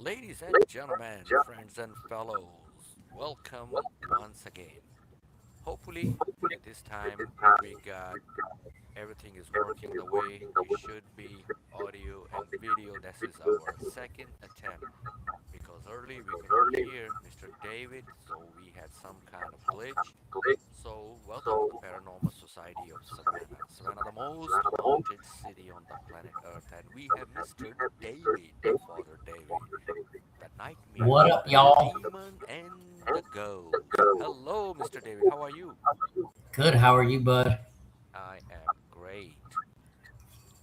Ladies and gentlemen, friends and fellows, welcome once again. Hopefully, this time we got everything is working the way it should be, audio and video. This is our second attempt because early we couldn't hear Mr. David, so we had some kind of glitch. So, welcome to the Paranormal Society of Savannah. Savannah, the most haunted city on the planet Earth, and we have Mr. David, the Father David, the What nightmare, up, the y'all? demon, and the ghost. Hello, Mr. David. How are you? Good. How are you, bud? I am great.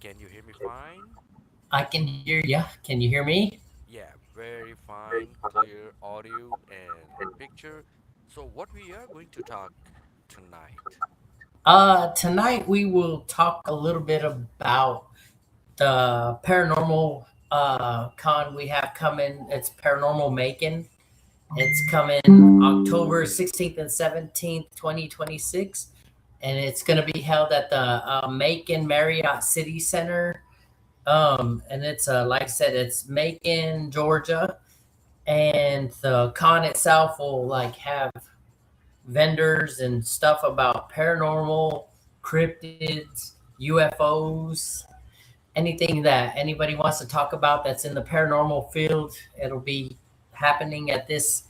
Can you hear me fine? I can hear ya. Can you hear me? Yeah, very fine, clear audio and picture. So, what we are going to talk tonight? Tonight we will talk a little bit about the paranormal con we have coming. It's Paranormal Macon. It's coming October 16th and 17th, 2026. And it's going to be held at the Macon Marriott City Center. And it's like I said, it's Macon, Georgia. And the con itself will like have vendors and stuff about paranormal, cryptids, UFOs, anything that anybody wants to talk about that's in the paranormal field. It'll be happening at this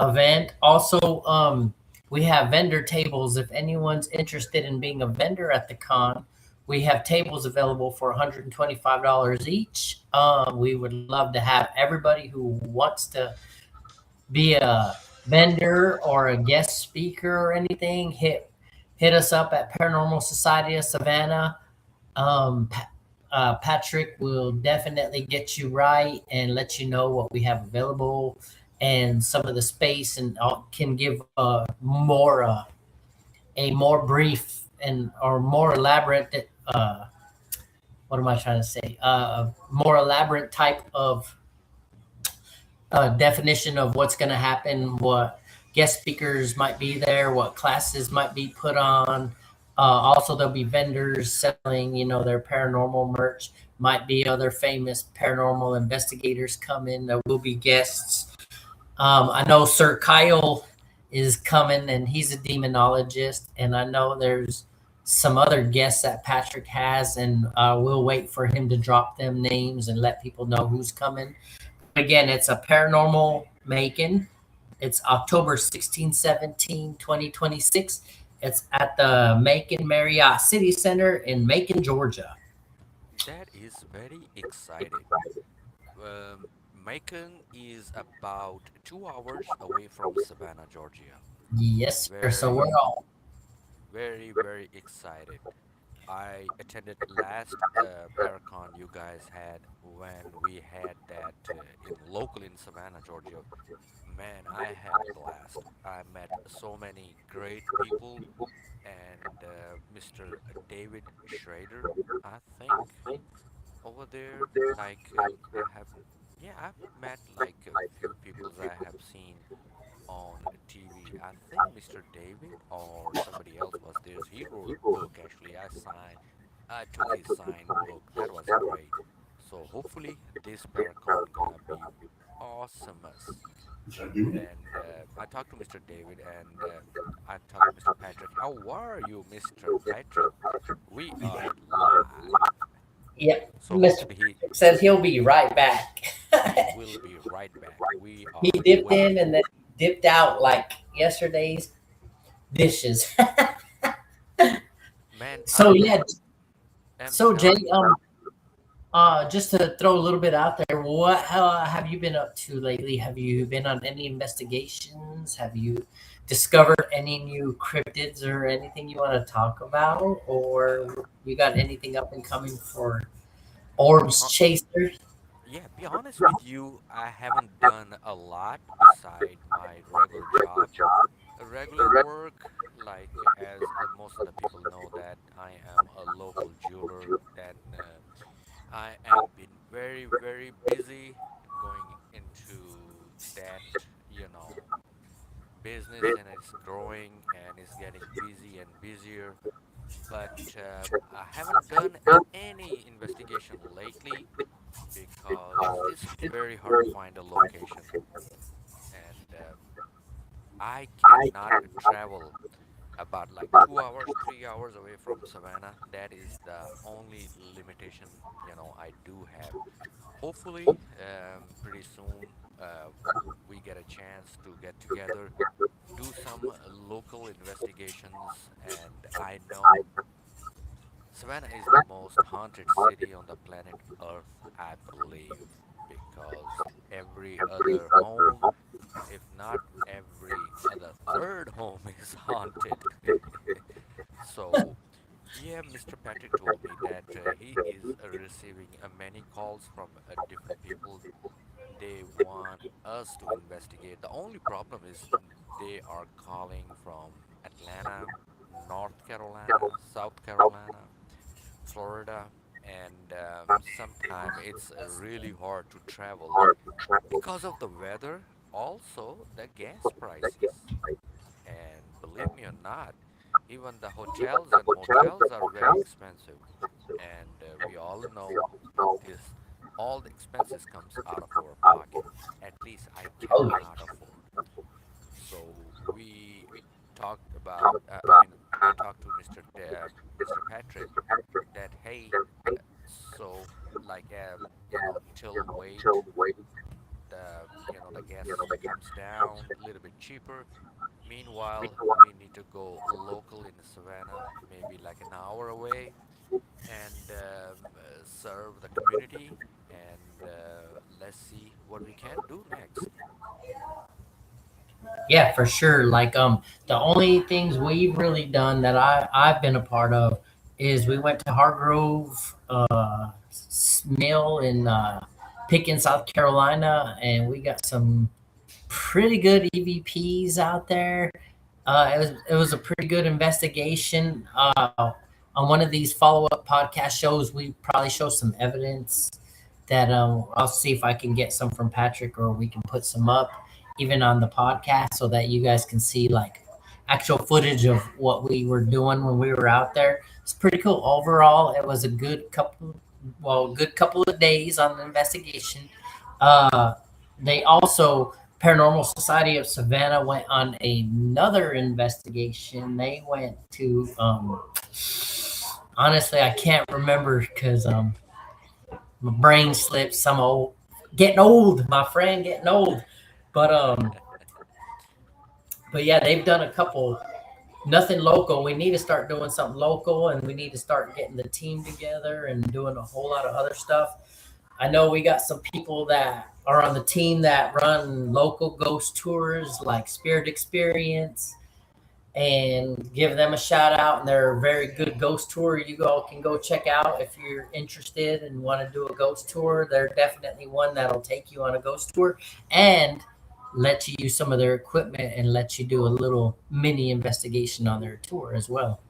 event. Also, we have vendor tables. If anyone's interested in being a vendor at the con, we have tables available for $125 each. We would love to have everybody who wants to be a vendor or a guest speaker or anything, hit us up at Paranormal Society of Savannah. Patrick will definitely get you right and let you know what we have available and some of the space, and can give a more brief and or more elaborate. What am I trying to say? More elaborate type of definition of what's going to happen, what guest speakers might be there, what classes might be put on. Also, there'll be vendors selling, their paranormal merch. Might be other famous paranormal investigators coming. There will be guests. I know Sir Kyle is coming, and he's a demonologist. And I know there's some other guests that Patrick has, and we'll wait for him to drop them names and let people know who's coming. But again, it's a paranormal Macon. It's October 16, 17, 2026. It's at the Macon Marriott City Center in Macon, Georgia. That is very excited. Macon is about 2 hours away from Savannah, Georgia. Yes, sir. So we're Very, all. very excited. I attended last Paracon you guys had when we had that in local in Savannah, Georgia. Man, I had a blast. I met so many great people and Mr. David Schrader, I think, over there. Like I have, yeah, I've met like a few people I have seen on TV. I think Mr. David or somebody else was there. He wrote book actually. I took his signed book. That was great. So hopefully this Paracon gonna be awesomest. And I talked to Mr. David and I talked to Mr. Patrick. How are you, Mr. Patrick? We are live. Yep. So Mr. hopefully Patrick says he'll be right back. he will be right back. We He are dipped in waiting. and then dipped out like yesterday's dishes. Man, So I yeah. am So Jay, telling you. just to throw a little bit out there, what have you been up to lately? Have you been on any investigations? Have you discovered any new cryptids or anything you want to talk about? Or you got anything up and coming for Be Orbs hon- Chaser? yeah, be honest with you, I haven't done a lot beside my regular job. A regular work, like as most of the people know that I am a local jeweler, and I am been very busy going into that, you know, business, and it's growing and it's getting busy and busier. But I haven't done any investigation lately because it's very hard to find a location, and I cannot travel about like 2 hours, 3 hours away from Savannah. That is the only limitation, I do have. Hopefully, pretty soon, we get a chance to get together, do some local investigations, and I know Savannah is the most haunted city on the planet Earth, I believe, because every other home, if not every other third home, is haunted. So, yeah, Mr. Patrick told me that he is receiving many calls from different people. They want us to investigate. The only problem is they are calling from Atlanta, North Carolina, South Carolina, Florida, and sometimes it's really hard to travel because of the weather, also the gas prices. And believe me or not, even the hotels and motels are very expensive. And we all know this, all the expenses comes out of our pocket. At least I Oh, cannot afford. So we talked about, I talked to Mr. Patrick that, hey, so like, till wait the gas comes down a little bit cheaper. Meanwhile, we need to go local in Savannah, maybe like an hour away, and serve the community. And let's see what we can do next. yeah, for sure. Like the only things we've really done that I've been a part of is we went to Hargrove Mill in Pickens, South Carolina, and we got some pretty good EVPs out there. It was a pretty good investigation. On one of these follow up podcast shows, we probably show some evidence that I'll see if I can get some from Patrick, or we can put some up even on the podcast so that you guys can see like actual footage of what we were doing when we were out there. It's pretty cool. Overall, it was a good couple of days on the investigation. Uh, they also Paranormal Society of Savannah went on another investigation. They went to honestly, I can't remember because my brain slips. I'm old, getting old. My friend, getting old. But but yeah, they've done a couple. Nothing local. We need to start doing something local, and we need to start getting the team together and doing a whole lot of other stuff. I know we got some people that are on the team that run local ghost tours like Spirit Experience, and give them a shout out. And they're a very good ghost tour. You all can go check out if you're interested and want to do a ghost tour. They're definitely one that'll take you on a ghost tour and let you use some of their equipment and let you do a little mini investigation on their tour as well.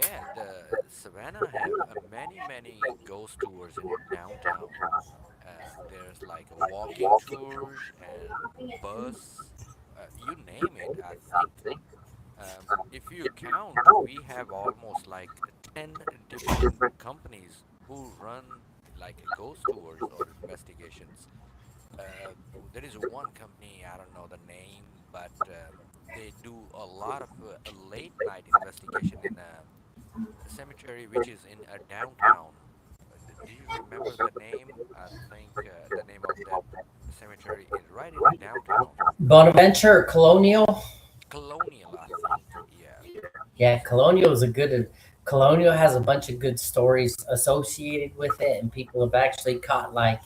Yeah, the Savannah have many ghost tours in downtown. There's like a walking tours and bus, you name it, I think. If you count, we have almost like 10 different companies who run like ghost tours or investigations. Uh, there is one company, I don't know the name, but they do a lot of late night investigation in a cemetery which is in a downtown. Do you remember the name? I think the name of that cemetery is right in the downtown. Bonaventure or Colonial? Colonial, I think. Yeah. Yeah, Colonial is a good. Colonial has a bunch of good stories associated with it, and people have actually caught like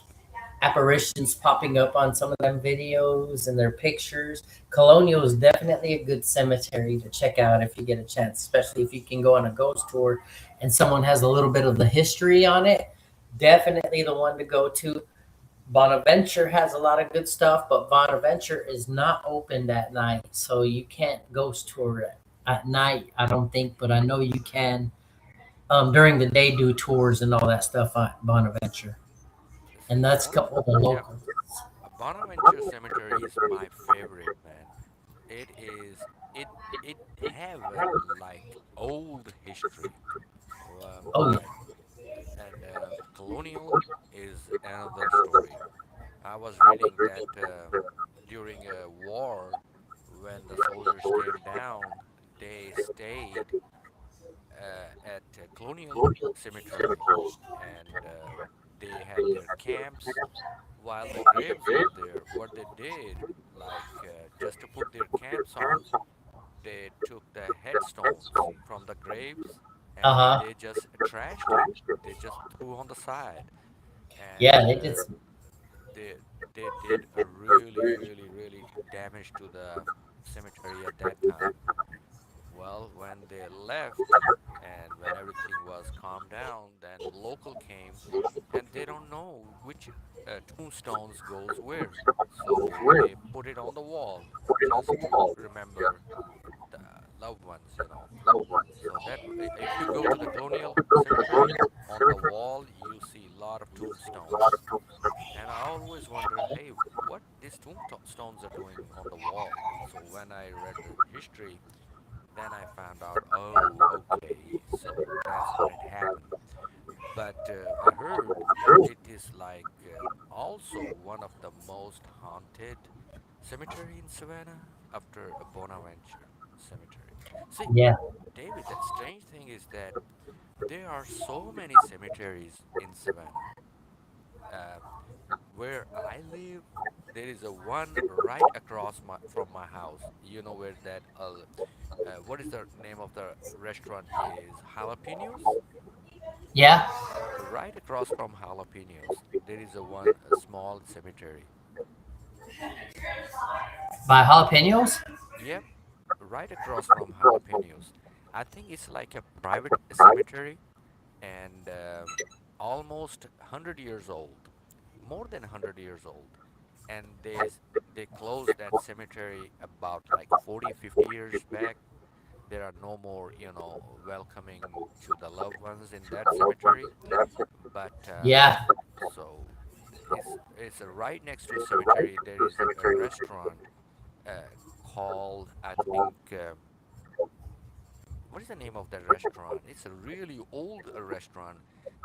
apparitions popping up on some of them videos and their pictures. Colonial is definitely a good cemetery to check out if you get a chance, especially if you can go on a ghost tour and someone has a little bit of the history on it. Definitely the one to go to. Bonaventure has a lot of good stuff, but Bonaventure is not opened at night, so you can't ghost tour it at night. I don't think, but I know you can during the day do tours and all that stuff at Bonaventure, and that's a couple of the Yep. locals. Bonaventure Cemetery is my favorite, man. It is it it have like old history. Oh, But and Colonial is another story. I was reading that during a war, when the soldiers came down, they stayed at Colonial Cemetery, and they had their camps while the graves were there. What they did, like just to put their camps on, they took the headstones from the graves Uh and huh. they just trashed it. They just threw on the side, Yeah, and they did. they they did a really damage to the cemetery at that time. Well, when they left and when everything was calmed down, then local came and they don't know which tombstones goes where. So they put it on the wall just to remember the loved ones, you know. So that if you go to the colonial cemetery, on the wall you see a lot of tombstones. And I always wonder, hey, what these tombstones are doing on the wall. So when I read the history, then I found out, oh, okay, so that's how it happened. But I heard it is like also one of the most haunted cemetery in Savannah after a Bonaventure cemetery. See, Yeah, David, the strange thing is that there are so many cemeteries in Savannah. Uh, where I live, there is a one right across from my house. You know where that what is the name of the restaurant is Jalapenos? yeah. Right across from Jalapenos, there is a small cemetery. By jalapenos. Yep, right across from Jalapenos. I think it's like a private cemetery and almost 100 years old, more than 100 years old. And they closed that cemetery about like 40, 50 years back. There are no more, welcoming to the loved ones in that cemetery. But Yeah, so it's right next to a cemetery. There is a restaurant called, I think, what is the name of that restaurant? It's a really old restaurant,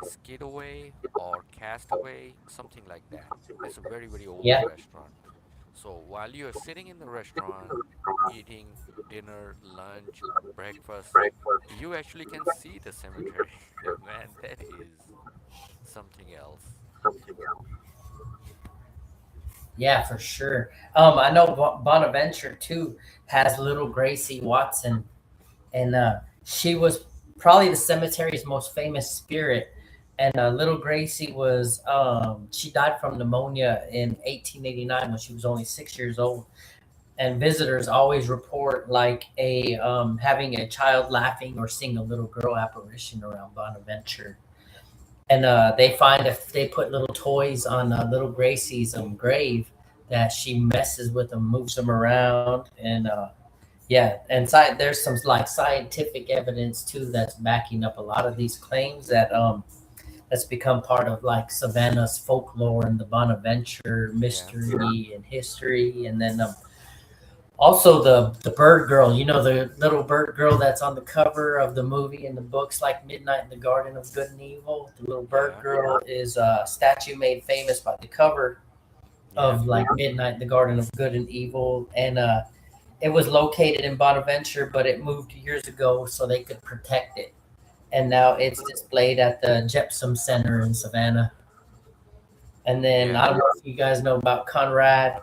Skidaway or Castaway, something like that. It's a very old yeah, restaurant. So while you're sitting in the restaurant, eating dinner, lunch, breakfast, you actually can see the cemetery. Man, that is something else. yeah, for sure. I know Bonaventure too has little Gracie Watson, and she was probably the cemetery's most famous spirit. And little Gracie was she died from pneumonia in 1889 when she was only 6 years old. And visitors always report like a having a child laughing or seeing a little girl apparition around Bonaventure. And they find if they put little toys on little Gracie's grave that she messes with them, moves them around, and yeah, and there's some like scientific evidence too that's backing up a lot of these claims that that's become part of like Savannah's folklore and the Bonaventure Yeah, mystery and history, and then also the bird girl, you know, the little bird girl that's on the cover of the movie and the books like Midnight in the Garden of Good and Evil. The little bird yeah, girl is a statue made famous by the cover yeah. of like Midnight in the Garden of Good and Evil. And it was located in Bonaventure, but it moved years ago so they could protect it. And now it's displayed at the Jepsom Center in Savannah. And then I Yeah. don't know if you guys know about Conrad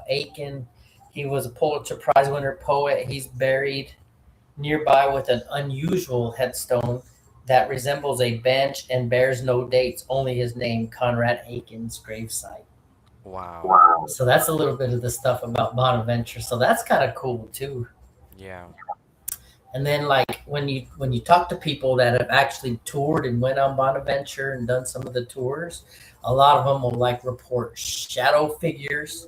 Aiken. He was a Pulitzer Prize winner poet. He's buried nearby with an unusual headstone that resembles a bench and bears no dates, only his name, Conrad Aiken's gravesite. Wow. So that's a little bit of the stuff about Bonaventure. So that's kind of cool too. Yeah. And then like when you talk to people that have actually toured and went on Bonaventure and done some of the tours, a lot of them will like report shadow figures,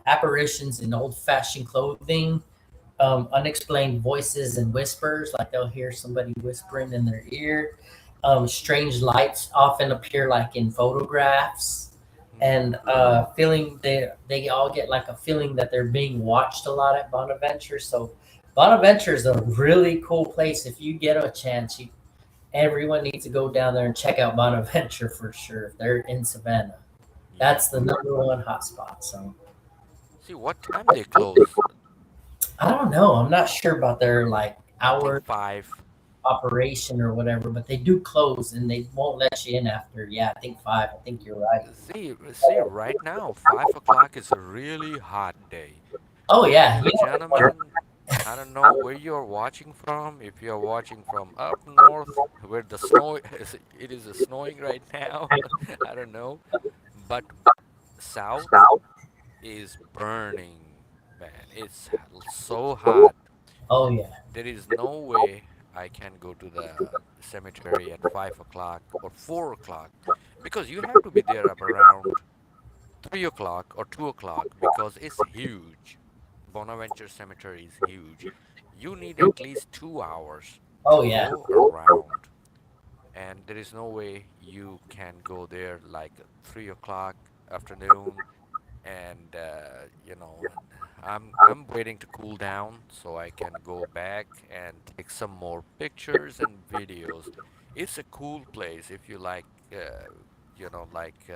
apparitions in old fashioned clothing, unexplained voices and whispers, like they'll hear somebody whispering in their ear. Strange lights often appear like in photographs, Hmm. and feeling they all get like a feeling that they're being watched a lot at Bonaventure. So Bonaventure is a really cool place. If you get a chance, everyone needs to go down there and check out Bonaventure for sure if they're in Savannah. Yeah. That's the number one hotspot. So See, what time they close? I don't know. I'm not sure about their like I think hour 5. operation or whatever, but they do close and they won't let you in after. Yeah, I think 5. I think you're right. See, right now, 5 o'clock is a really hot day. Oh Ladies yeah, and gentlemen, I don't know where you're watching from. If you're watching from up north, where the snow it is snowing right now, I don't know. But south is burning, man. It's so hot. oh yeah, There is no way I can go to the cemetery at 5 o'clock or 4 o'clock because you have to be there up around 3 o'clock or 2 o'clock because it's huge. Bonaventure Cemetery is huge. You need at least 2 hours oh to yeah, go around, and there is no way you can go there like 3 o'clock afternoon. And I'm waiting to cool down so I can go back and take some more pictures and videos. It's a cool place if you like, like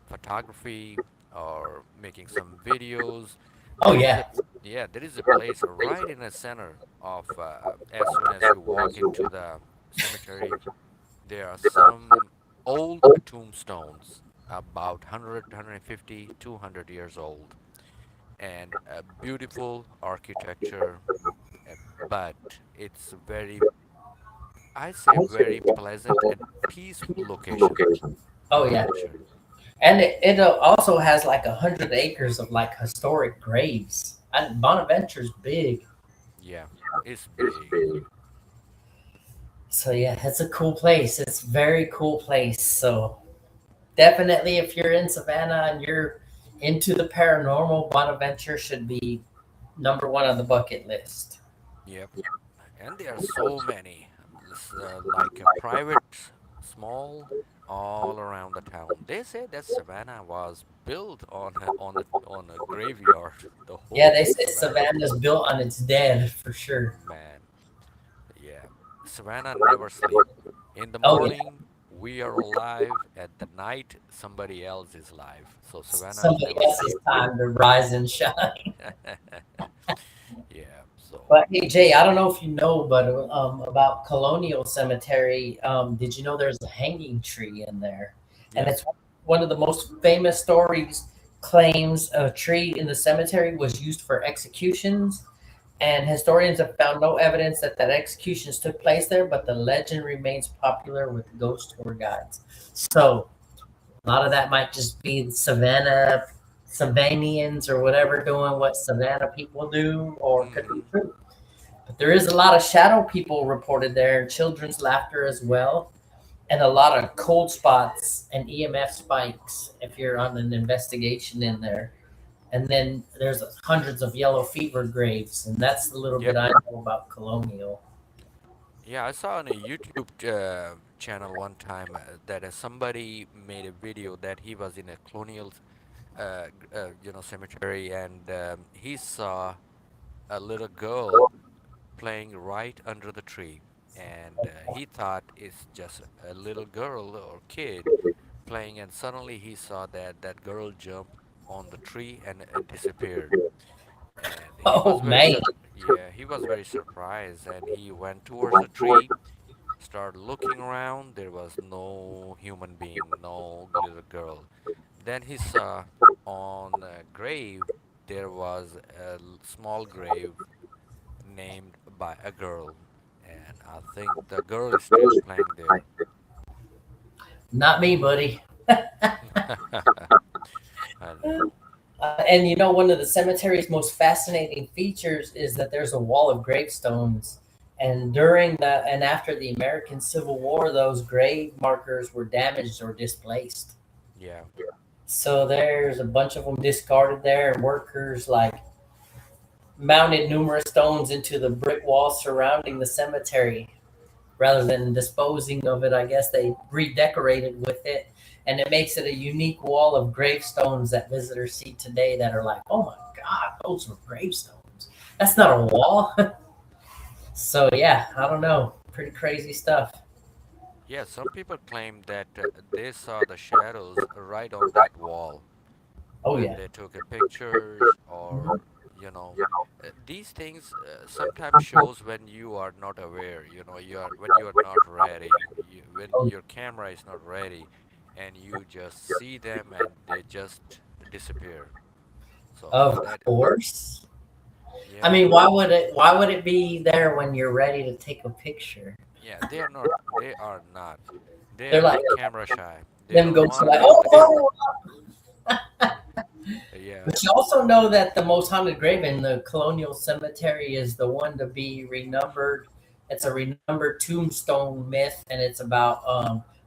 photography or making some videos. oh There is yeah. a Yeah, there is a place right in the center of as soon as you walk into the cemetery, there are some old tombstones about 100, 150, 200 years old, and a beautiful architecture, but it's very, I say, very pleasant and peaceful location, Oh yeah, Bonaventure. and it also has like 100 acres of like historic graves. And Bonaventure's big, Yeah, it's big. so yeah, it's a cool place. It's a very cool place. So definitely, if you're in Savannah and you're into the paranormal, Bonaventure should be number one on the bucket list. Yep. And there are so many, like a private, small, all around the town. They say that Savannah was built on a graveyard. The Yeah, whole they say Savannah, Savannah's built on its dead for sure. man. Yeah, Savannah never sleep. In the Oh yeah, morning, we are alive. At the night, somebody else is alive. So Savannah somebody never else's sleep. time to rise and shine. Yeah. So, But hey, Jay, I don't know if you know, but about Colonial Cemetery, did you know there's a hanging tree in there? And yeah, it's one of the most famous stories. Claims a tree in the cemetery was used for executions, and historians have found no evidence that executions took place there. But the legend remains popular with ghost tour guides. So a lot of that might just be Savannah, Savannians, or whatever doing what Savannah people do, or could be mm-hmm. true. But there is a lot of shadow people reported there, and children's laughter as well, and a lot of cold spots and EMF spikes if you're on an investigation in there. And then there's hundreds of yellow fever graves, and that's the little bit Yep. I know about Colonial. Yeah, I saw on a YouTube channel one time that somebody made a video that he was in a colonial, cemetery, and he saw a little girl playing right under the tree, and he thought it's just a little girl or kid playing, and suddenly he saw that that girl jump on the tree and disappeared. And Oh man! he was very surprised, and he went towards the tree, started looking around. There was no human being, no little girl. Then he saw on a grave there was a small grave named by a girl, and I think the girl is still playing there. Not me, buddy. I know. And you know, one of the cemetery's most fascinating features is that there's a wall of gravestones. And during the and after the American Civil War, those grave markers were damaged or displaced. Yeah, So there's a bunch of them discarded there, and workers like mounted numerous stones into the brick wall surrounding the cemetery. Rather than disposing of it, I guess they redecorated with it, and it makes it a unique wall of gravestones that visitors see today that are like, oh my God, those are gravestones. That's not a wall. So, yeah, I don't know. Pretty crazy stuff. Yeah, some people claim that they saw the shadows right on that wall Oh when yeah. they took a pictures, or you know these things sometimes shows when you are not aware, you are when you are not ready, when Oh, your camera is not ready, and you just see them and they just disappear. So of that, course. I yeah, mean, why would it be there when you're ready to take a picture? yeah, they are not they They're are like like camera shy. They them don't ghosts are want to like, be on oh, the camera. oh. Yeah. But you also know that the most haunted grave in the colonial cemetery is the one to be renumbered. It's a renumbered tombstone myth, and it's about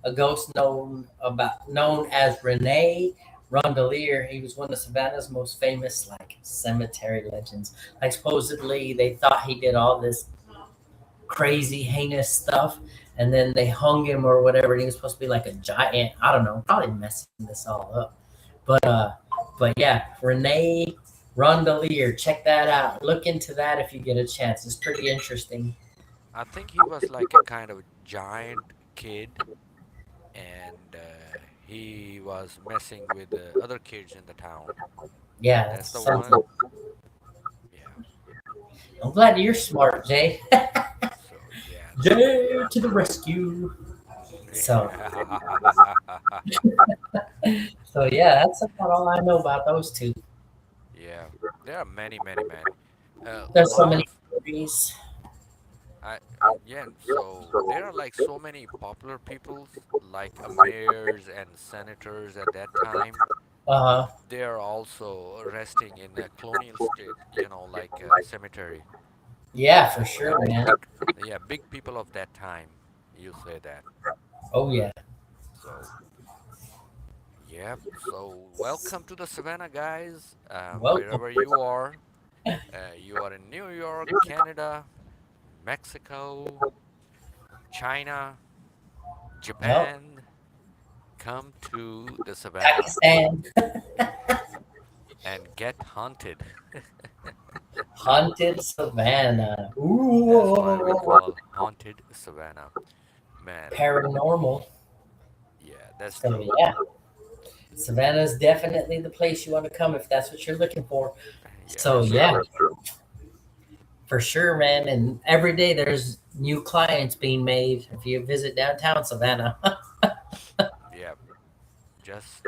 a ghost known as Rene Rondelier. He was one of Savannah's most famous like cemetery legends. Like supposedly they thought he did all this crazy heinous stuff, and then they hung him or whatever. And he was supposed to be like a giant. I don't know, probably messing this all up. But yeah, Renee Rondelier, check that out. Look into that if you get a chance. It's pretty interesting. I think he was like a kind of giant kid, and he was messing with the other kids in the town. Yeah, That's the that's one. something. Yeah. I'm glad you're smart, Jay. So yeah, Jay to the rescue. So so yeah, that's about all I know about those two. yeah. There are many, many, man. A There's so lot many of theories. yeah. So there are like so many popular peoples, like mayors and senators at that time. Uh huh. They are also resting in a colonial state, like a cemetery. Yeah, for And sure, man. big, yeah, big people of that time, you say that. Oh yeah. So yeah, so welcome to the Savannah, guys. Welcome. Wherever you are in New York, Canada, Mexico, China, Yep. Japan, come to the Savannah Pakistan. and get haunted. Haunted Savannah. That's why we Ooh. call haunted Savannah. Man, Paranormal. yeah, that's So true. yeah, Savannah's definitely the place you want to come if that's what you're looking for. Yeah, So that's yeah, true. for sure, man. And every day there's new clients being made if you visit downtown Savannah. Yeah, just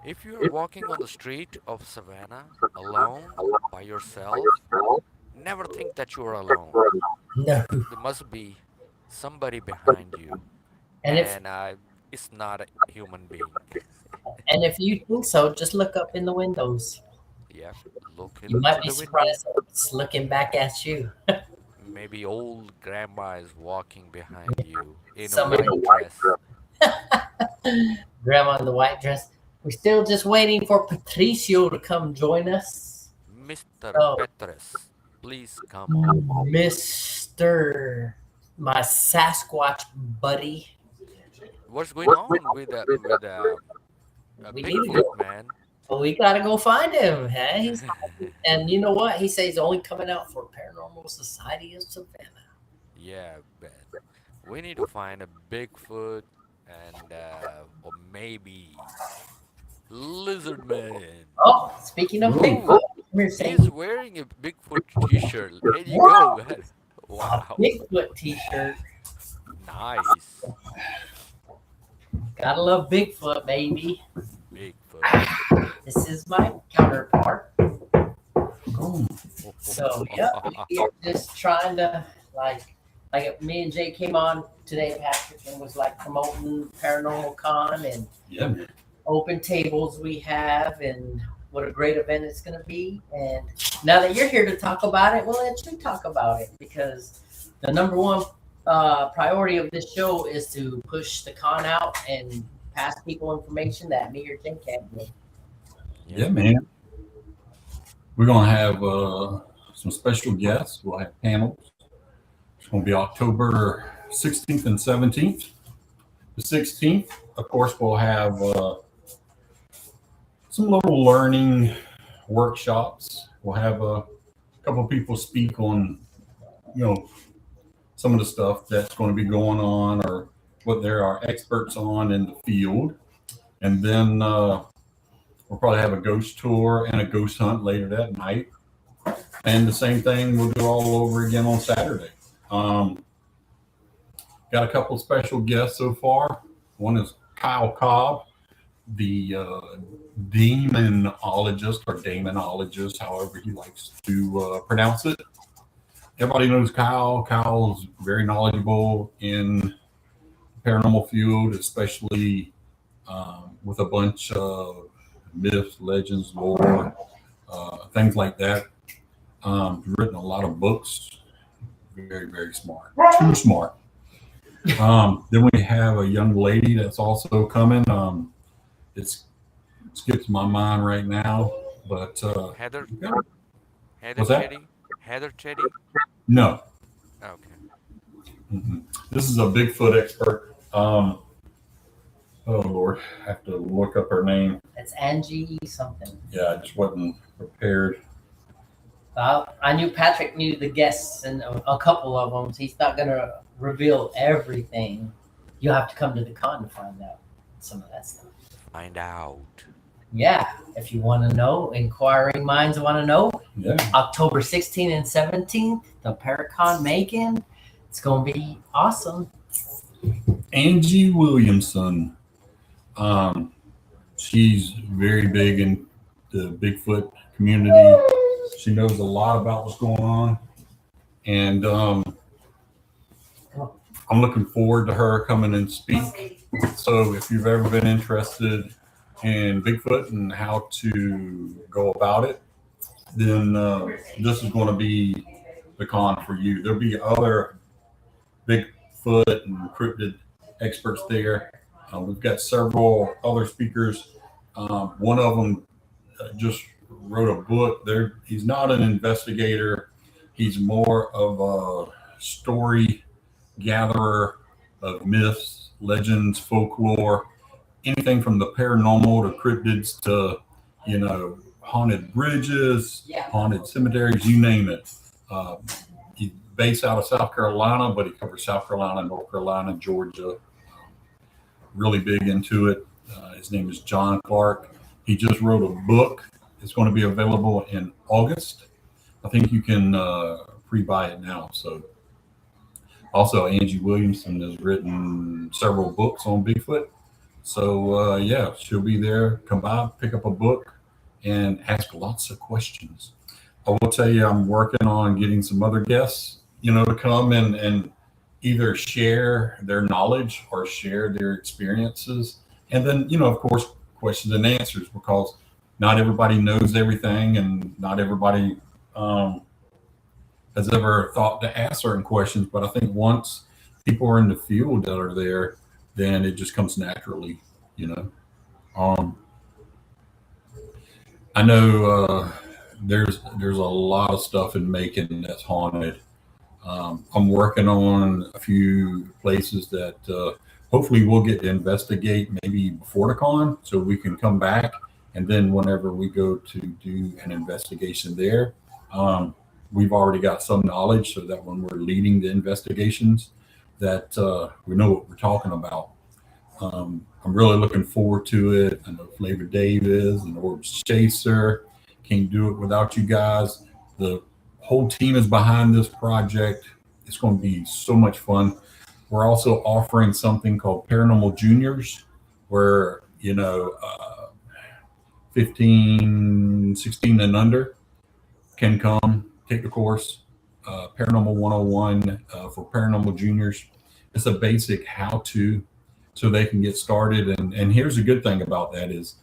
if you're walking on the street of Savannah alone by yourself, never think that you are alone. No. There must be somebody behind you, And if and it's not a human being. and if you think so, just look up in the windows. Yep, look You might into be the window. surprised if it's looking back at you. Maybe old grandma is walking behind you in a Somebody, white dress. grandma in the white dress. We're still just waiting for Patricio to come join us. Mr. So, Petrus, please come on. Mr. My Sasquatch buddy. What's going on with We need to Bigfoot, go. man? We gotta go find him. Hey, and you know what? He says he's only coming out for Paranormal Society of Savannah. Yeah, man. We need to find a Bigfoot and or maybe Lizard Man. Oh, speaking of Bigfoot, Ooh, come here, he's Saint. wearing a Bigfoot t-shirt. There you go, What? man. A Wow. Bigfoot T-shirt. Nice. Gotta love Bigfoot, baby. Bigfoot. This is my counterpart. So yeah, we're just trying to like me and Jay came on today, Patrick, and was like promoting Paranormal Con and Yeah, man. open tables we have and what a great event it's going to be. And now that you're here to talk about it, we'll let you talk about it because the number one priority of this show is to push the con out and pass people information that me or Jay can't do. Yep. Yeah, man. We're gonna have some special guests. We'll have panels. It's gonna be October 16th and 17th. The 16th, of course, we'll have some little learning workshops. We'll have a couple of people speak on, you know, some of the stuff that's going to be going on, or what there are experts on in the field. And then we'll probably have a ghost tour and a ghost hunt later that night. And the same thing we'll do all over again on Saturday. Um, got a couple of special guests so far. One is Kyle Cobb, the demonologist, however he likes to pronounce it. Everybody knows Kyle. Kyle's very knowledgeable in the paranormal field, especially with a bunch of myths, legends, lore, things like that. He's written a lot of books. Very, very smart. Too smart. Then we have a young lady that's also coming. It skips my mind right now, but Heather, Heather what's that? Chetty, Heather Chetty. No. Okay. This is a Bigfoot expert. Oh Lord, I have to look up her name. It's Angie something. Yeah, I just wasn't prepared. I knew Patrick knew the guests and a couple of them. So he's not gonna reveal everything. You'll have to come to the con to find out some of that stuff. Find out. Yeah, if you want to know, inquiring minds want to know. Yeah. October 16th and 17th, the Paracon Macon. It's gonna be awesome. Angie Williamson. She's very big in the Bigfoot community. She knows a lot about what's going on, and I'm looking forward to her coming and speak. So, if you've ever been interested in Bigfoot and how to go about it, then this is going to be the con for you. There'll be other Bigfoot and cryptid experts there. We've got several other speakers. One of them just wrote a book. He's not an investigator. He's more of a story gatherer of myths, legends, folklore, anything from the paranormal to cryptids to, haunted bridges, haunted cemeteries, you name it. He's based out of South Carolina, but he covers South Carolina, North Carolina, Georgia. Really big into it. His name is John Clark. He just wrote a book. It's going to be available in August. I think you can pre-buy it now. So, also Angie Williamson has written several books on Bigfoot. So yeah, she'll be there. Come by, pick up a book, and ask lots of questions. I will tell you, I'm working on getting some other guests, to come and either share their knowledge or share their experiences. And then, of course, questions and answers, because not everybody knows everything and not everybody has ever thought to ask certain questions. But I think once people are in the field that are there, then it just comes naturally, I know there's a lot of stuff in Macon that's haunted. I'm working on a few places that hopefully we'll get to investigate maybe before the con, so we can come back, and then whenever we go to do an investigation there, we've already got some knowledge, so that when we're leading the investigations, that we know what we're talking about. I'm really looking forward to it. I know Flavor Dave is, and Orbs Chaser. Can't do it without you guys. The whole team is behind this project. It's going to be so much fun. We're also offering something called Paranormal Juniors, where 15, 16 and under can come take the course. Paranormal 101 for Paranormal Juniors. It's a basic how-to, so they can get started. And here's the good thing about that is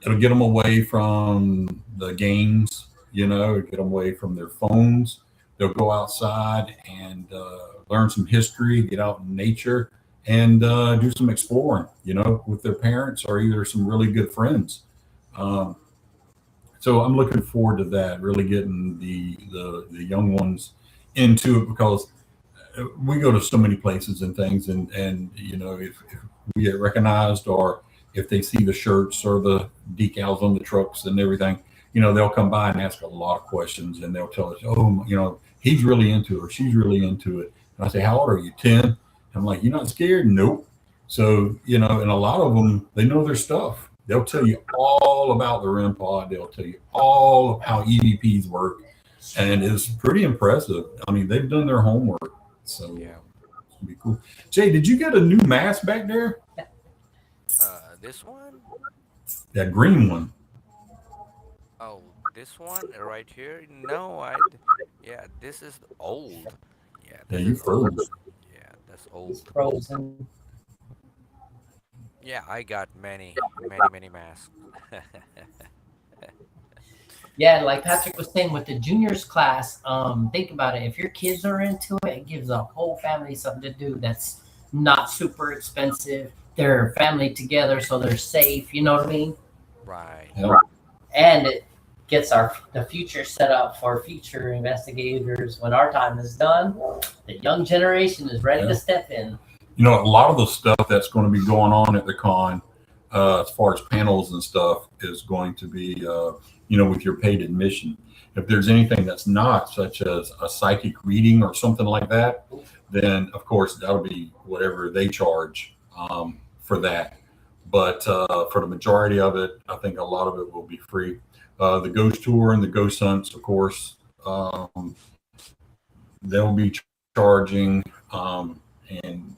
it'll get them away from the games, get them away from their phones. They'll go outside and learn some history, get out in nature, and do some exploring, with their parents or either some really good friends. So I'm looking forward to that, really getting the young ones into it, because we go to so many places and things, and if we get recognized, or if they see the shirts or the decals on the trucks and everything, they'll come by and ask a lot of questions, and they'll tell us, oh, he's really into it or she's really into it. And I say, how old are you? 10? I'm like, you're not scared? Nope. So, and a lot of them, they know their stuff. They'll tell you all about the REM pod. They'll tell you all of how EVPs work. And it's pretty impressive. I mean, they've done their homework. So Yeah. it's gonna be cool. Jay, did you get a new mask back there? This one? That green one. Oh, this one right here? No, yeah, this is old. Yeah, Yeah, this you is old. froze. Yeah, that's He's old. frozen. Yeah, I got many, many, many masks. Yeah, like Patrick was saying with the juniors class, think about it. If your kids are into it, it gives a whole family something to do that's not super expensive. They're family together, so they're safe. You know what I mean? Right. Yeah. And it gets the future set up for future investigators. When our time is done, the young generation is ready to step in. A lot of the stuff that's going to be going on at the con, as far as panels and stuff, is going to be, with your paid admission. If there's anything that's not, such as a psychic reading or something like that, then of course that'll be whatever they charge for that. But for the majority of it, I think a lot of it will be free. The ghost tour and the ghost hunts, of course, they'll be charging and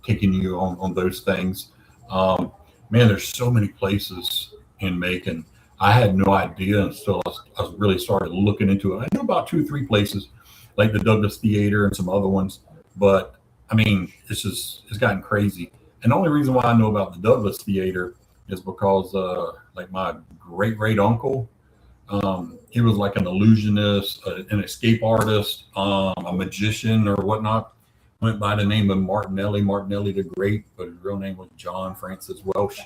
taking you on those things. Man, there's so many places in Macon. I had no idea until I really started looking into it. I knew about 2 or 3 places, like the Douglas Theater and some other ones, but I mean, it's gotten crazy. And the only reason why I know about the Douglas Theater is because, like my great great uncle, he was like an illusionist, an escape artist, a magician or whatnot. Went by the name of Martinelli the Great, but his real name was John Francis Welsh.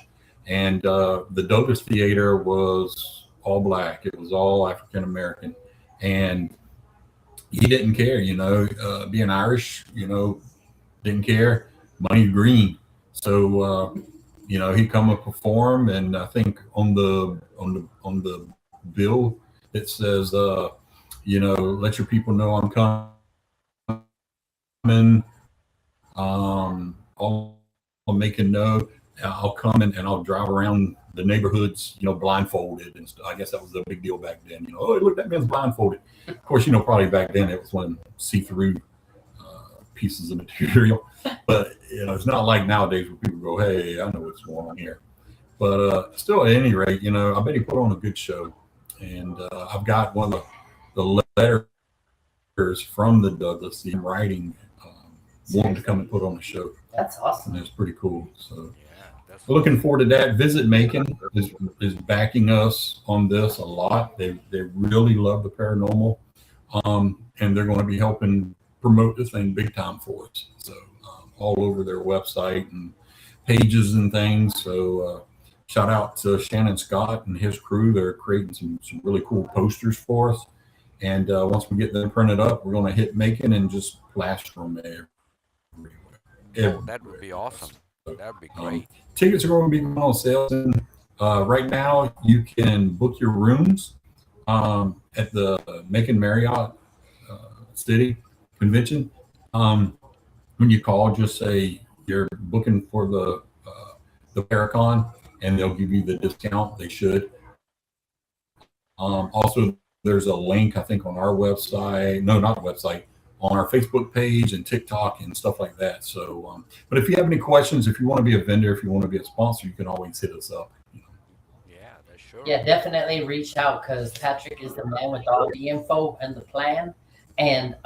And the Douglas Theater was all black. It was all African American, and he didn't care. Being Irish, didn't care. Money green. So he'd come and perform, and I think on the bill it says, let your people know I'm coming. I'll make a note. I'll come and I'll drive around the neighborhoods, blindfolded and stuff. I guess that was a big deal back then. Oh, look, that man's blindfolded. Of course, probably back then it was one see-through pieces of material. But it's not like nowadays where people go, "Hey, I know what's going on here." But still, at any rate, I bet he put on a good show. And I've got one of the letters from the Douglas in writing, wanting to come and put on the show. That's awesome. And it's pretty cool. So Yeah, that's we're looking forward to that. Visit Macon is backing us on this a lot. They really love the paranormal, and they're going to be helping promote this thing big time for us. So all over their website and pages and things. So shout out to Shannon Scott and his crew. They're creating some really cool posters for us. And once we get them printed up, we're going to hit Macon and just plaster them that would be awesome. That would be um, great. tickets are going to be going on sale. And right now, you can book your rooms at the Macon Marriott City Convention. When you call, just say you're booking for the Paracon, and they'll give you the discount. They should. Also, there's a link, I think, on our website. No, not the website. On our Facebook page and TikTok and stuff like that. So, but if you have any questions, if you want to be a vendor, if you want to be a sponsor, you can always hit us up. Yeah, that's sure. Yeah, definitely reach out because Patrick is the man with all the info and the plan, and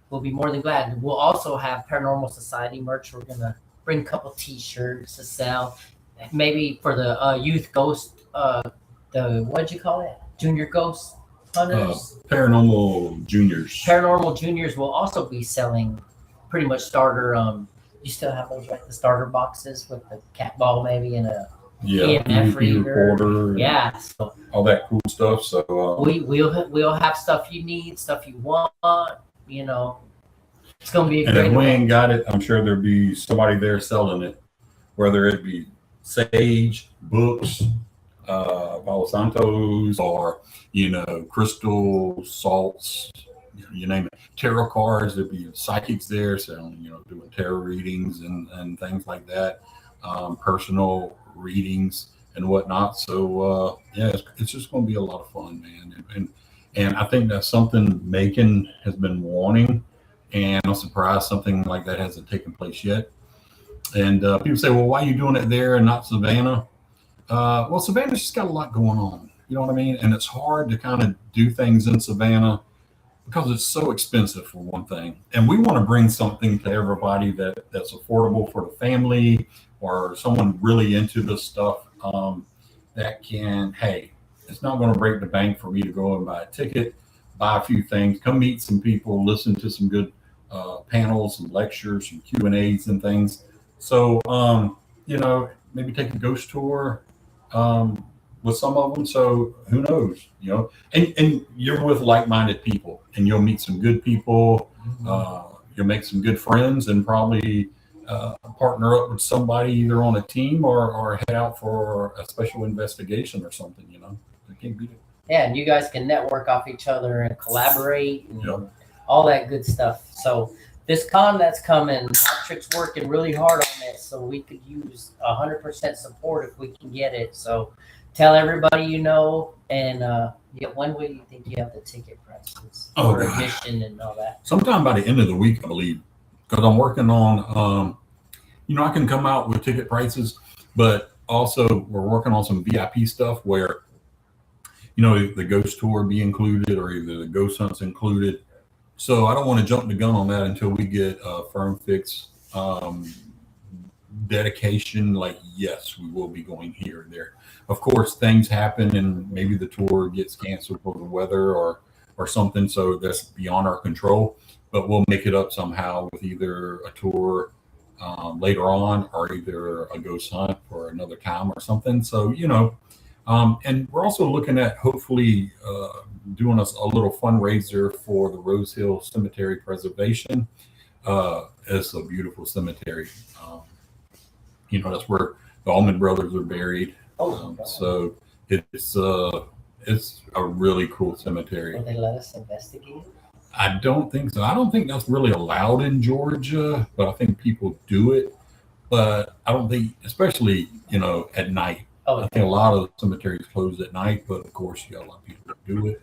we'll be more than glad. We'll also have Paranormal Society merch. We're gonna bring a couple T-shirts to sell, maybe for the youth ghost. The what'd you call it? Junior ghost hunters. Paranormal Juniors. Paranormal Juniors will also be selling pretty much starter. You still have those, right? The starter boxes with the cat ball maybe and a EMF reader. Recorder. Yeah, so All that cool stuff. So we'll have stuff you need, stuff you want. It's gonna be a and great if we event. ain't got it, I'm sure there'll be somebody there selling it, whether it be sage, books, Palo Santos, or crystal salts, you name it, tarot cards. There'd be psychics there selling, doing tarot readings and things like that, personal readings and whatnot. So yeah, it's just going to be a lot of fun, man. And I think that's something Macon has been wanting, and I'm surprised something like that hasn't taken place yet. And people say, well, why are you doing it there and not Savannah? Well, Savannah's just got a lot going on. You know what I mean? And it's hard to kind of do things in Savannah because it's so expensive for one thing. And we want to bring something to everybody that's affordable for the family or someone really into this stuff, that can, hey, it's not going to break the bank for me to go and buy a ticket, buy a few things, come meet some people, listen to some good panels and lectures and Q&As and things. So, maybe take a ghost tour with some of them. So who knows, and you're with like-minded people and you'll meet some good people. You'll make some good friends and probably partner up with somebody either on a team or head out for a special investigation or something, It can't beat it. Yeah, and you guys can network off each other and collaborate and Yep. all that good stuff. So this con that's coming, Patrick's working really hard on it, so we could use 100% support if we can get it. So tell everybody and when will you think you have the ticket prices for admission and all that? Sometime by the end of the week, I believe, because I'm working on, I can come out with ticket prices, but also we're working on some VIP stuff where, the ghost tour be included or either the ghost hunts included. So I don't want to jump the gun on that until we get a firm fix dedication. Like, yes, we will be going here and there. Of course, things happen and maybe the tour gets canceled for the weather or something. So that's beyond our control, but we'll make it up somehow with either a tour later on or either a ghost hunt for another time or something. So, and we're also looking at hopefully doing a little fundraiser for the Rose Hill Cemetery Preservation. It's a beautiful cemetery. That's where the Allman brothers are buried. So it's a really cool cemetery. Will they let us investigate? I don't think so. I don't think that's really allowed in Georgia, but I think people do it. But I don't think, especially, at night. Oh, I think a lot of cemeteries close at night, but of course you got a lot of people that do it.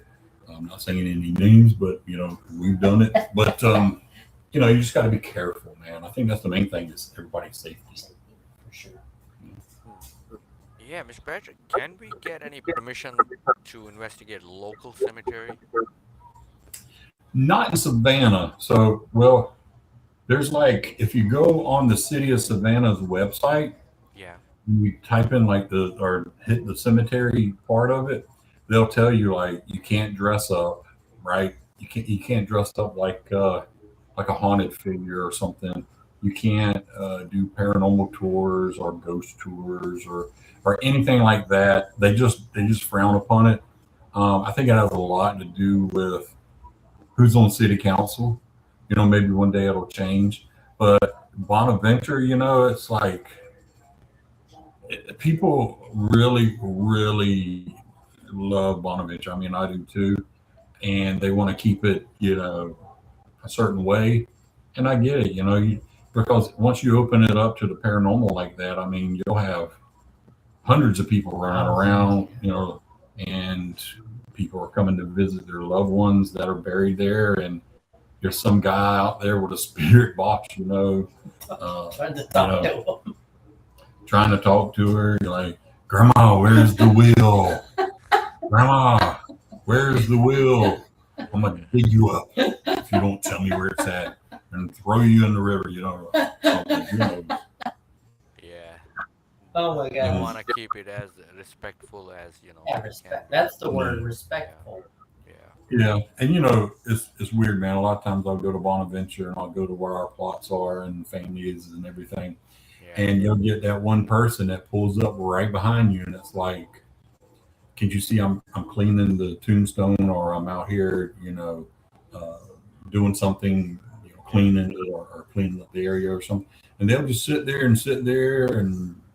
I'm not saying any names, but we've done it. But you just got to be careful, man. I think that's the main thing is everybody's safety. For sure. Yeah, Mr. Patrick, can we get any permission to investigate local cemetery? Not in Savannah. So, well, there's if you go on the city of Savannah's website, Yeah. you type in or hit the cemetery part of it, they'll tell you you can't dress up, right? You can't dress up like a haunted figure or something. You can't do paranormal tours or ghost tours or anything like that. They just frown upon it. I think it has a lot to do with who's on city council. Maybe one day it'll change. But Bonaventure, it's people really, really love Bonaventure. I mean, I do too. And they want to keep it, a certain way. And I get it, because once you open it up to the paranormal like that, I mean, you'll have hundreds of people running around, and people are coming to visit their loved ones that are buried there. And there's some guy out there with a spirit box, trying to talk to her. You're like, Grandma, where's the wheel? Grandma, where's the wheel? I'm going to dig you up if you don't tell me where it's at and throw you in the river, Yeah. Oh my We God. want to keep it as respectful as Yeah, we respect. can. That's the word, respectful. Yeah. Yeah. And, it's weird, man. A lot of times I'll go to Bonaventure and I'll go to where our plots are and families and everything. Yeah. And you'll get that one person that pulls up right behind you, and it's like, "Can you see I'm cleaning the tombstone, or I'm out here, doing something, cleaning it or cleaning up the area or something?" And they'll just sit there and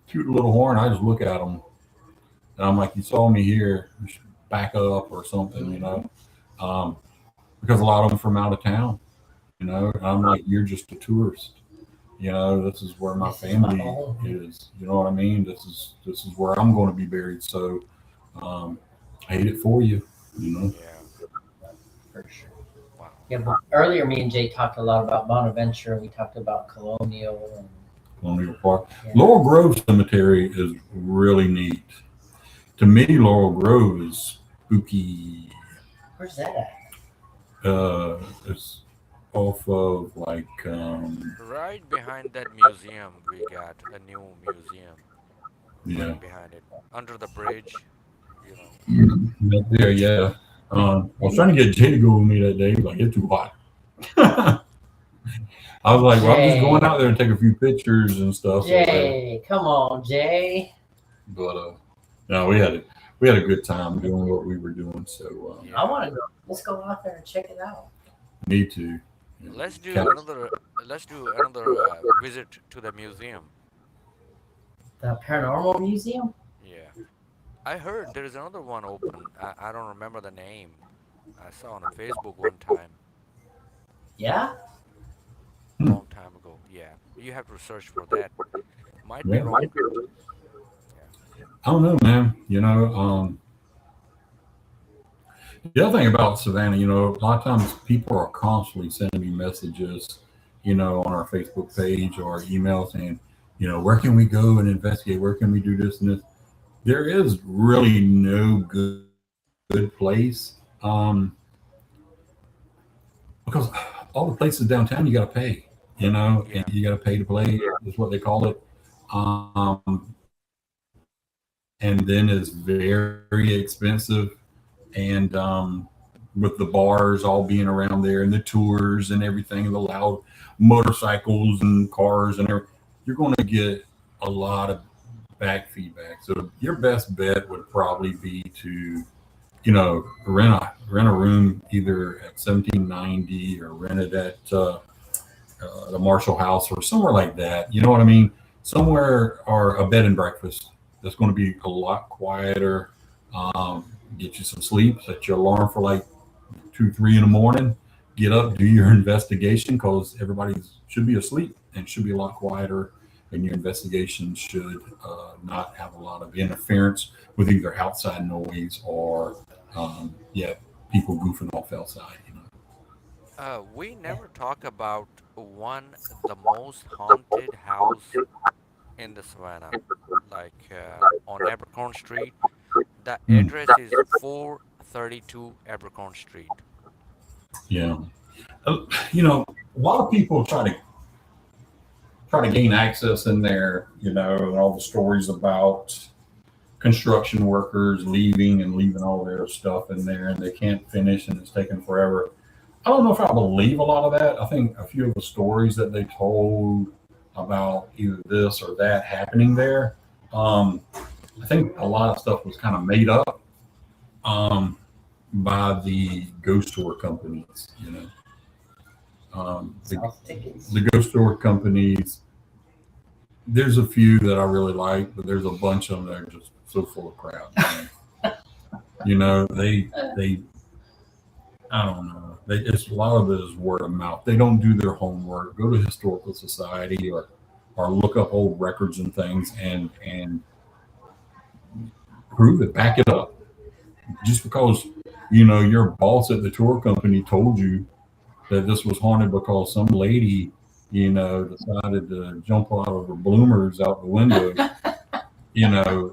toot a little horn. I just look at them, and I'm like, "You saw me here, you should back up or something, Um, because a lot of them from out of town. And I'm like, you're just a tourist. This is where my This is my family home. is. You know what I mean? This is where I'm going to be buried. So, I hate it for you. You know. Yeah. For sure. Wow. Yeah, but earlier me and Jay talked a lot about Bonaventure. We talked about Colonial and Colonial Park. yeah. Laurel Grove Cemetery is really neat. To me, Laurel Grove is spooky. Where's that at? It's off of like Right behind that museum, we got a new museum yeah, right behind it, under the bridge, you know. right there, yeah. I was trying to get Jay to go with me that day. He's like, it's too hot. I was like, well, I'm just going Jay. out there and take a few pictures and stuff. Jay, come on, Jay. But no, we had a good time doing what we were doing. So I Yeah. want to go. Let's go out there and check it out. need to. Yeah. Let's do Cat- another. Let's do another visit to the museum. The Paranormal Museum? Yeah. I heard there is another one open. I don't remember the name. I saw on Facebook one time, Yeah? long time ago. Yeah. You have to search for that. Might be Yeah. wrong. Yeah. I don't know, man. The other thing about Savannah, a lot of times people are constantly sending me messages, on our Facebook page or email saying, where can we go and investigate? Where can we do this and this? There is really no good place, because all the places downtown you got to pay, and Yeah. you got to pay to play is what they call it. And then it's very expensive, and with the bars all being around there and the tours and everything and the loud motorcycles and cars and everything, you're going to get a lot of back feedback. So your best bet would probably be to rent a room either at 1790 or rent it at the Marshall House or somewhere like that. You know what I mean? Somewhere, or a bed and breakfast that's going to be a lot quieter. Get you some sleep. Set your alarm for like 2, 3 in the morning. Get up, do your investigation, because everybody should be asleep and should be a lot quieter. And your investigation should not have a lot of interference with either outside noise or yeah, people goofing off outside. We never talk about the most haunted house in the Savannah, like on Abercorn Street. The Mm, address is 432 Abercorn Street. yeah, uh, a lot of people try to gain access in there, and all the stories about construction workers leaving and leaving all their stuff in there, and they can't finish, and it's taking forever. I don't know if I believe a lot of that. I think a few of the stories that they told about either this or that happening there, um, I think a lot of stuff was kind of made up um, by the ghost tour companies. The, South tickets. the ghost tour companies. There's a few that I really like, but there's a bunch of them that are just so full of crap. They I don't know. It's a lot of it is word of mouth. They don't do their homework. Go to historical society or look up old records and things and prove it, back it up. Just because your boss at the tour company told you that this was haunted because some lady decided to jump out of her bloomers out the window. You know,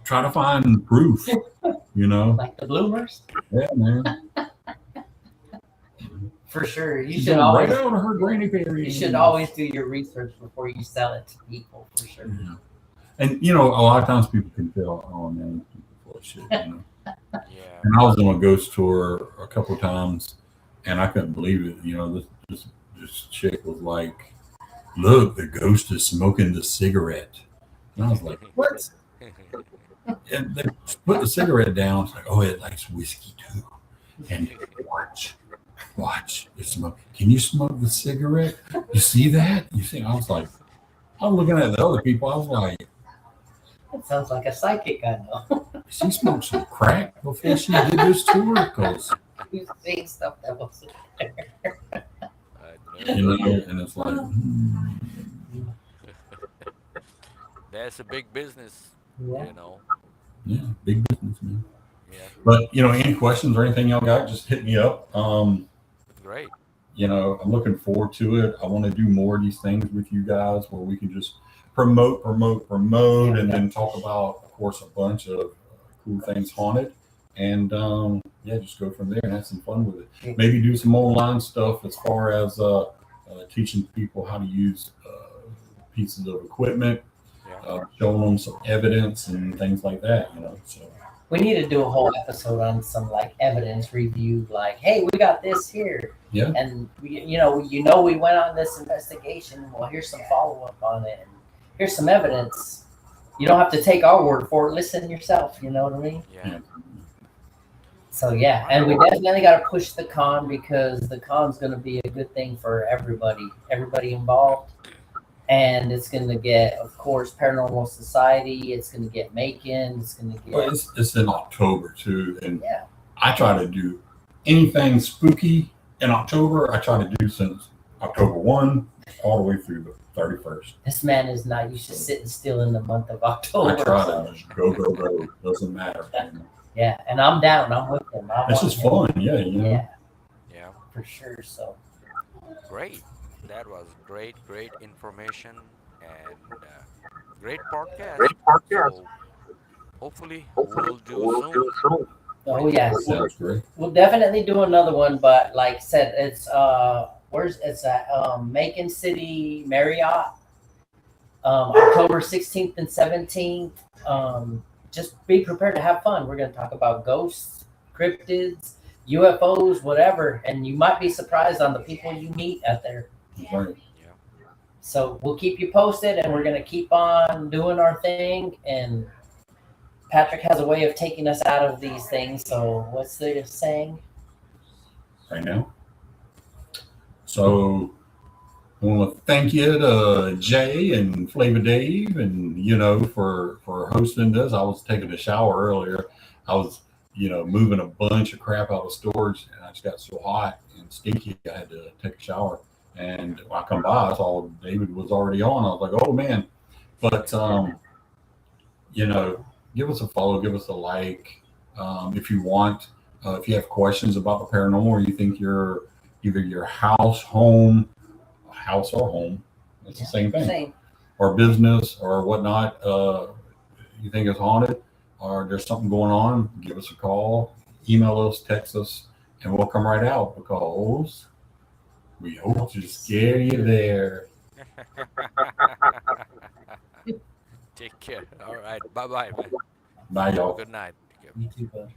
try to find proof. Like the bloomers? Yeah, man. For sure. You She's should going always right out of her granny period. you should always do your research before you sell it to people, for sure. Yeah. And a lot of times people can tell, oh man, people full of shit. Yeah. And I was on a ghost tour a couple of times, and I couldn't believe it. This chick was like, "Look, the ghost is smoking the cigarette," and I was like, "What?" And they put the cigarette down. It's like, "Oh, it likes whiskey too." And watch, it's smoke. Can you smoke the cigarette? You see that? You see? I was like, I'm looking at the other people. I was like, That sounds like a psychic I know. she smoked some crack before she did this tour, because We've seen stuff that wasn't I You know. know, and it's like, That's a big business, yeah. you know. yeah, big business, man. Yeah, But any questions or anything y'all got, just hit me up. great. I'm looking forward to it. I want to do more of these things with you guys where we can just promote, Yeah, and yeah. then talk about, of course, a bunch of cool things haunted. And yeah, just go from there and have some fun with it. Maybe do some online stuff as far as teaching people how to use pieces of equipment, Yeah, showing them some evidence and things like that. So We need to do a whole episode on some like evidence review, like, hey, we got this here, yeah, and we went on this investigation. Well, here's some follow up on it, and here's some evidence. You don't have to take our word for it. Listen yourself. You know what I mean? yeah. yeah, So All yeah, right. and we definitely got to push the con because the con's going to be a good thing for everybody involved, and it's going to get, of course, Paranormal Society. It's going to get Macon. It's going to but get it's in October too, and yeah. I try to do anything spooky in October. I try to do since October 1 all the way through the 31st. This man is not used to So sitting still in the month of I October. try So to just go. Doesn't matter. yeah, and I'm down. I'm with him. I It's want just him. fun. Yeah, Yeah, Yeah, for sure. So great. That was great information and great podcast. So hopefully we'll do soon. What do oh you yeah, think? sounds great. we'll definitely do another one. But like I said, it's where's it's at Macon City Marriott, October 16th and 17th. Just be prepared to have fun. We're gonna talk about ghosts, cryptids, UFOs, whatever, and you might be surprised on the people you meet out there. That's right. Yeah. So we'll keep you posted, and we're gonna keep on doing our thing. And Patrick has a way of taking us out of these things. So what's the saying? Right now. So I want to thank you to Jay and Flavor Dave, and for hosting this. I was taking a shower earlier. I was moving a bunch of crap out of storage, and I just got so hot and stinky. I had to take a shower. And when I come by, I saw David was already on. I was like, oh man. But give us a follow, give us a like, if you want. If you have questions about the paranormal, or you think either your house or home, it's the same thing, Same. or business or whatnot, you think it's haunted, or there's something going on, give us a call, email us, text us, and we'll come right out because we hope to scare you there. Take care. All right. Bye bye, man. Bye, Have a y'all. good night. Take care. You too, bud.